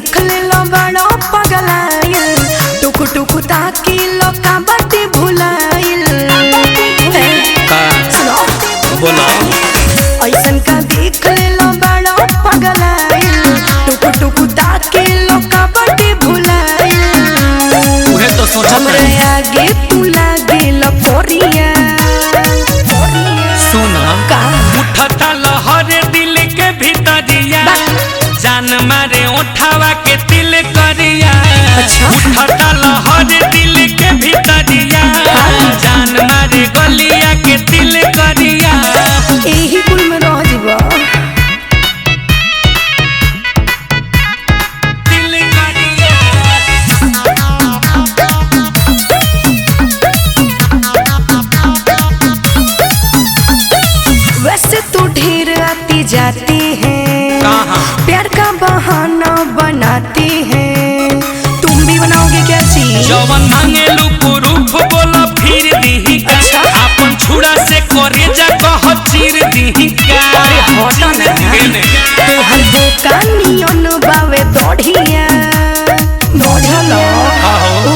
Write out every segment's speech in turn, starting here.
देख ले लो बड़ो पगलाइल टुक टुक ताकी लो का बाटे भुलाइल सुनो बोलो ऐसन का देख ले लो बड़ो पगलाइल टुक टुक ताकी लो का बाटे भुलाइल उहे तो सोचत हमरे आगे तू लागे लो कोरिया सुना का उठता लहर दिल के भीतरिया जान मारे उठावा के दिल करिया उठता लहर दिल के भीतरिया जान मारे गलिया के दिल करिया एही कुल में रह जीवा दिल करिया वैसे तो ढेर आती जाती हैं कहाँ? प्यार का बहाना बनाती हैं तुम भी बनाओगे क्या चीज जवन मांगे लू प्रूफ बोला फिर दीही का अच्छा। अपन छुड़ा से करे जा कह चीर दीही का अरे हटो ना। केने? तोहर दुकानियन बावे दौड़िया बढ़लो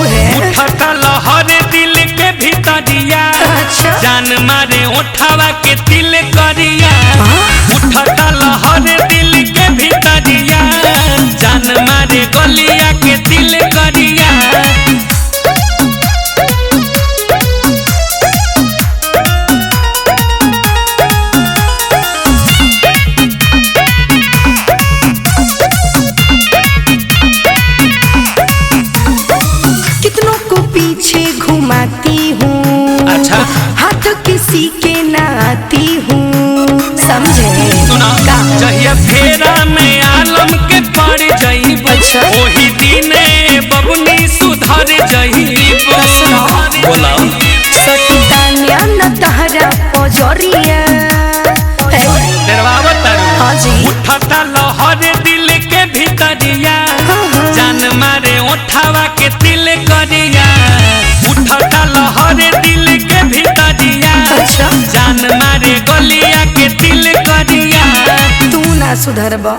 उहे उठता लहर दिल के भीतरिया अच्छा जान मारे उठावा के दिल करिया उठता लहर दिल के भीतरिया जान मारे गलिया के दिल करिया कितनों को पीछे घुमाती हूँ अच्छा। हाथ किसी के ना आती हूँ समझे सुना का? जहिया फेरा में आलम के पड़ जाइब अच्छा। ओही दिने बबनी सुधर जाइब बोला सटितान्या न तहरा पजरिया डरवावत हाँ जी उठता लहर दिल के भीतरिया हाँ। जान मारे उठावा के दिल करिया उठता लहर दिल के भीतरिया अच्छा। जान मारे गलिया के दिल करिया तू ना सुधरबा